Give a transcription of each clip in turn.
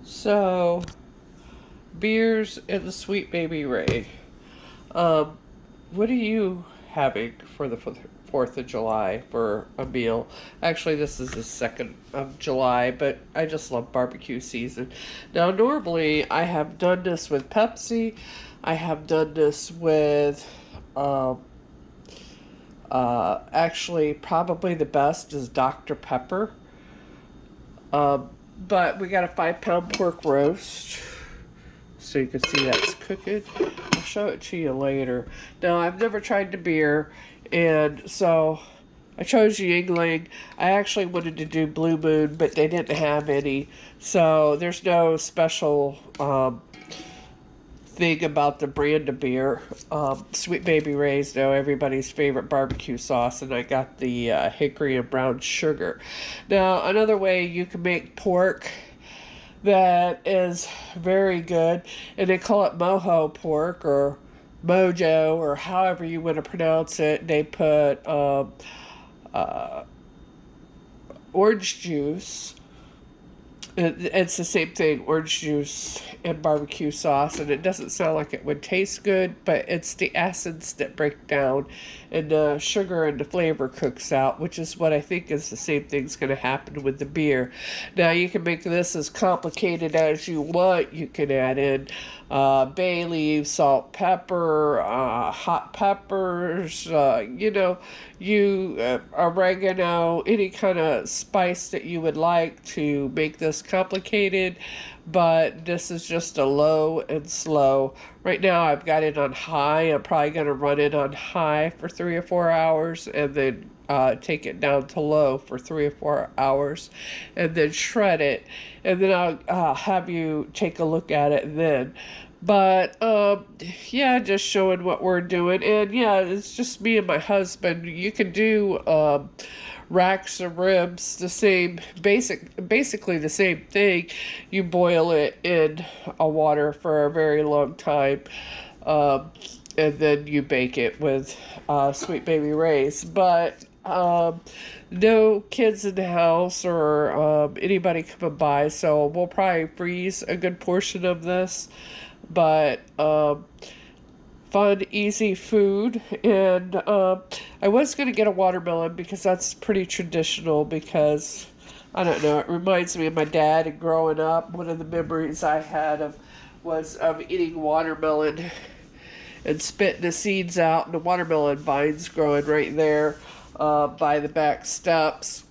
So, beers and the Sweet Baby Ray. Um, what are you having for the 4th of July for a meal? Actually, this is the 2nd of July, but I just love barbecue season. Now, normally I have done this with Pepsi. I have done this with, um, actually, probably the best is Dr. Pepper. Um, but we got a 5 pound pork roast. So you can see that's cooking. I'll show it to you later. Now, I've never tried the beer, and so I chose Yuengling. I actually wanted to do Blue Moon, but they didn't have any. So there's no special thing about the brand of beer. Sweet Baby Ray's, though, everybody's favorite barbecue sauce, and I got the hickory and brown sugar. Now, another way you can make pork that is very good, and they call it mojo pork or mojo or however you want to pronounce it. They put uh, orange juice. It's the same thing, orange juice and barbecue sauce, and it doesn't sound like it would taste good, but it's the acids that break down, and the sugar and the flavor cooks out, which is what I think is the same thing's going to happen with the beer. Now, you can make this as complicated as you want. You can add in bay leaves, salt, pepper, hot peppers, oregano, any kind of spice that you would like to make this complicated, but this is just a low and slow. Right now I've got it on high. I'm probably going to run it on high for 3 or 4 hours and then take it down to low for 3 or 4 hours and then shred it, and then I'll have you take a look at it then. But yeah, just showing what we're doing, and yeah, it's just me and my husband. You can do racks of ribs, basically the same thing. You boil it in a water for a very long time, and then you bake it with Sweet Baby Ray's. But no kids in the house or anybody coming by, so we'll probably freeze a good portion of this. But fun, easy food. And I was going to get a watermelon because that's pretty traditional, because I don't know, it reminds me of my dad and growing up. One of the memories I had was of eating watermelon and spitting the seeds out, and the watermelon vines growing right there by the back steps.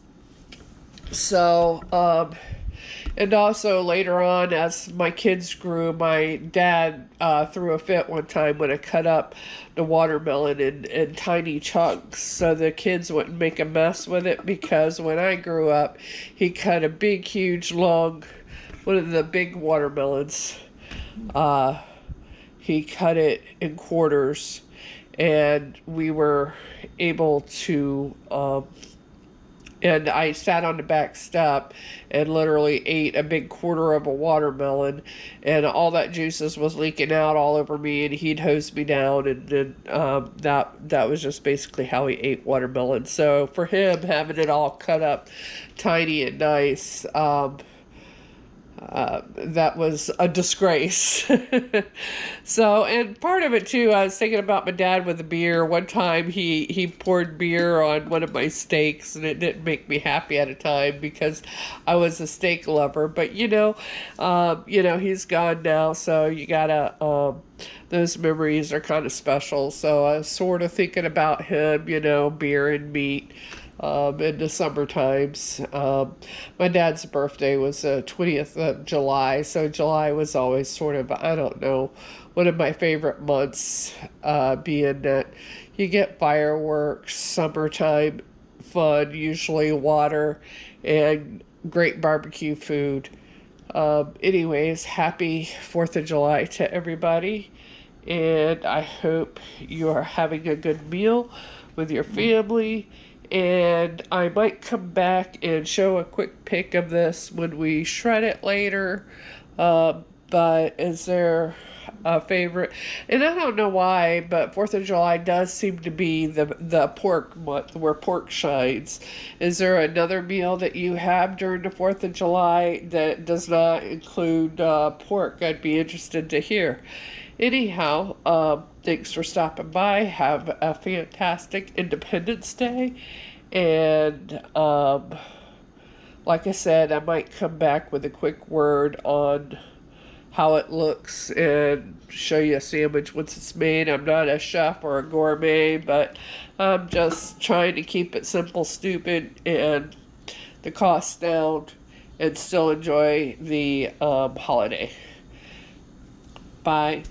So and also later on, as my kids grew, my dad threw a fit one time when I cut up the watermelon in tiny chunks so the kids wouldn't make a mess with it, because when I grew up, he cut a big, huge, long, one of the big watermelons. He cut it in quarters, and we were able to and I sat on the back step and literally ate a big quarter of a watermelon, and all that juices was leaking out all over me, and he'd hose me down, and then that was just basically how he ate watermelon. So for him, having it all cut up tiny and nice, that was a disgrace. So, and part of it too, I was thinking about my dad with the beer. One time he poured beer on one of my steaks, and it didn't make me happy at a time because I was a steak lover. But he's gone now, so you gotta. Those memories are kind of special. So I was sort of thinking about him, beer and meat. In the summer times. My dad's birthday was the 20th of July, so July was always sort of, I don't know, one of my favorite months, being that you get fireworks, summertime fun, usually water, and great barbecue food. Anyways, happy 4th of July to everybody, and I hope you are having a good meal with your family. And I might come back and show a quick pic of this when we shred it later. But favorite, and I don't know why, but Fourth of July does seem to be the pork month where pork shines. Is there another meal that you have during the Fourth of July that does not include pork? I'd be interested to hear. Anyhow, thanks for stopping by. Have a fantastic Independence Day, and like I said, I might come back with a quick word on how it looks and show you a sandwich once it's made. I'm not a chef or a gourmet, but I'm just trying to keep it simple, stupid, and the cost down and still enjoy the holiday. Bye.